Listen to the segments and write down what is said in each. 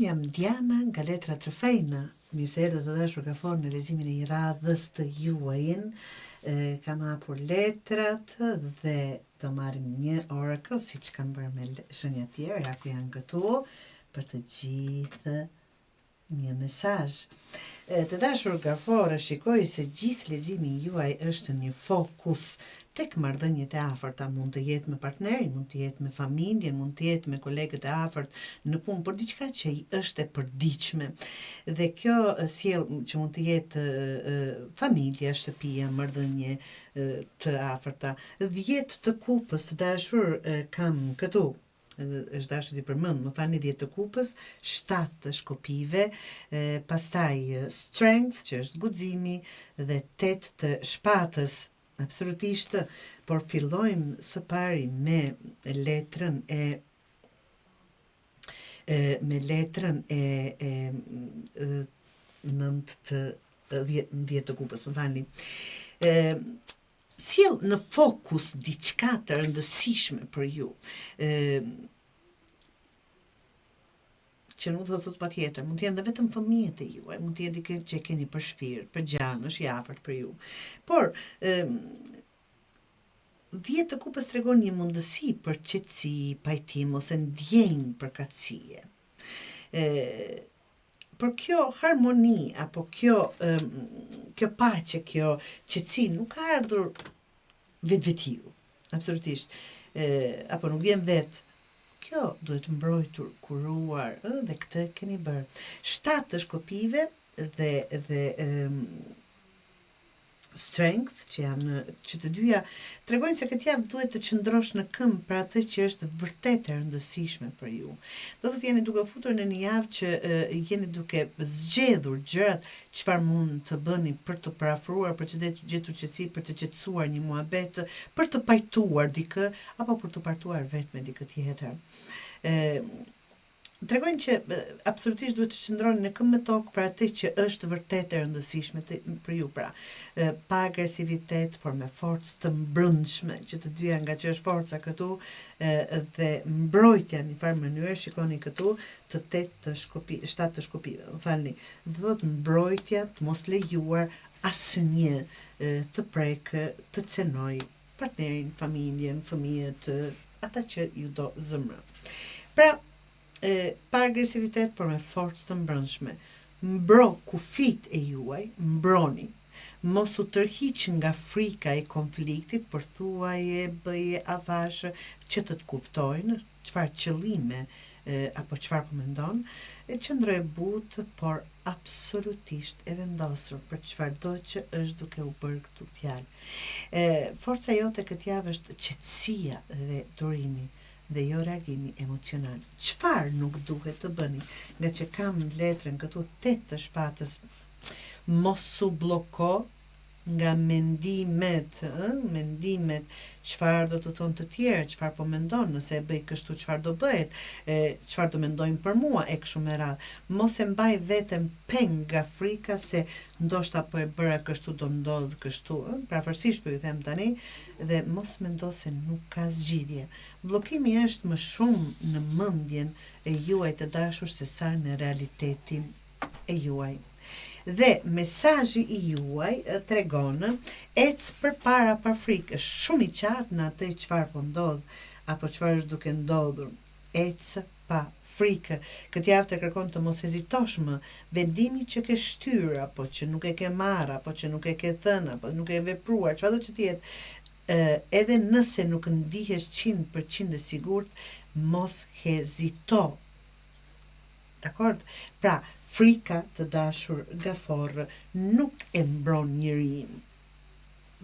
jam Diana nga Letra Trofejna. Mirë se erdhët të dashur kafor në leximin e një radhës të juajin. Kam hapur letrat dhe do marrim një oracle, siç kam bërë me shenja tjerë, ku janë këtu, për të gjithë një mesazh. Të dashur kaforë, shikoj se gjithë leximi juaj është një fokus tek marrëdhëniet e afërta, mund të jetë me partnerin, mund të jetë me familjen, mund të jetë me kolegët e afërt në punë, por diçka që është e përditshme. Dhe kjo sjell që mund të jetë familja, shtëpia, marrëdhënie të afërta. 10 të kupës, të dashur, kam këtu. Është dashur t'i përmend, më falni, 10 të kupës, 7 të shkopive, pastaj strength, që është guximi, dhe 8 të shpatës. Absolutisht, por fillojmë së pari me letrën e 9 të 10 të kupës, më falni. Sjell në fokus diçka të rëndësishme për ju. Që nuk do të thotë patjetër, mund të jenë dhe vetëm fëmijët e juaj, mund të jetë dikë që keni për shpirt, për gjanë, është i afërt për ju. Por 10 të kupës tregon një mundësi për qetësi, pajtim ose ndjenjë përkatësie. Por kjo harmoni apo kjo paqe, kjo qetësi nuk ka ardhur vetvetiu, absolutisht. Apo nuk vjen vetë. Kjo duhet mbrojtur, kuruar, dhe këtë keni bërë. 7 të shkopive dhe strength, që të dyja tregojnë se këtë javë duhet të qëndrosh në këmbë për atë që është vërtet e rëndësishme për ju. Do të jeni duke futur në një javë që jeni duke zgjedhur gjërat çfarë mund të bëni për të parafruar, për të gjetur qetësi, për të qetësuar një muhabet, për të pajtuar dikë apo për të partuar vetë me dikë tjetër. Tregojnë që absolutisht duhet të qëndroni në këmbë me tokë për atë që është vërtet e rëndësishme për ju, pra pa agresivitet, por me forcë të mbrëmshme, që të dyja, nga që është forca këtu dhe mbrojtja në një farë mënyrë, shikoni këtu, të 7 të shkopive, më falni, do të mbrojtja, të mos lejuar asnjë të prekë, të cenoj partnerin, familjen, fëmijët, ata që ju do zëmrë. Pra, pa agresivitet, por me forcë të mbrëmshme. Mbro kufit e juaj, mbroni. Mos u tërhiq nga frika e konfliktit, por thuaje, bëje avazhe që të kuptojnë çfarë qëllime apo çfarë po mendon. Qëndroj butë, por absolutisht e vendosur për çfarëdo që është duke u bërë këtu fjalë. Forca jote këtë javë është qetësia dhe durimi, dhe jo reagimi emocional. Çfarë nuk duhet të bëni? Nga që kam letrën këtu 8 të shpatës, mos u bloko nga mendimet, çfarë do të thonë të tjerë, çfarë po mendon, nëse e bëj kështu çfarë do bëhet, çfarë do mendojnë për mua, e kështu me radhë. Mos e mbaj veten peng nga frika se ndoshta po e bëra kështu, do ndodh kështu, pavarësisht po ju them tani, dhe mos mendo se nuk ka zgjidhje. Bllokimi është më shumë në mendjen e juaj të dashur se sa në realitetin e juaj. Dhe mesazhi i juaj tregon ec përpara pa frikë, është shumë i qartë në atë çfarë po ndodh apo çfarë është duke ndodhur. Ec pa frikë. Këtë javë të kërkon të mos hezitosh më. Vendimi që ke shtyr, apo që nuk e ke marrë, apo që nuk e ke thënë, apo nuk e vepruar, çfarëdo që të jetë, edhe nëse nuk ndihesh 100% e sigurt, mos hezito. Dakord? Pra, frika, të dashur gaforë, nuk e mbron njeriu.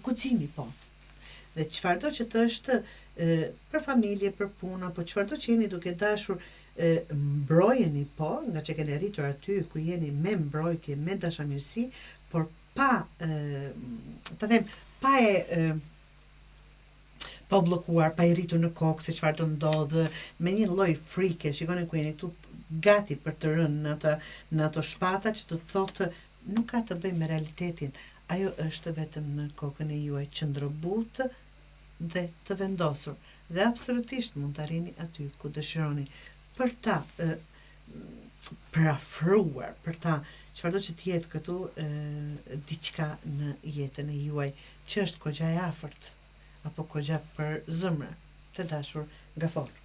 Guximi po. Dhe çfarëdo që të është për familje, për punë, apo çfarëdo që jeni duke dashur, mbrojeni po, nga që keni arritur aty ku jeni me mbrojtje, me dashamirësi, por pa pa u bllokuar, pa i rritur në kokë se çfarë do ndodhë, me një lloj frike. Shikoni ku jeni këtu, gati për të rënë në ato shpata që të thotë nuk ka të bëjë me realitetin. Ajo është vetëm në kokën e juaj, qëndrobutë dhe të vendosur. Dhe absolutisht mund të arrini aty ku dëshironi. Për ta përafruar, për ta çfarëdo që të jetë këtu diçka në jetën e juaj që është kogja e afërt apo kogja për zemrë, të dashur Gafor.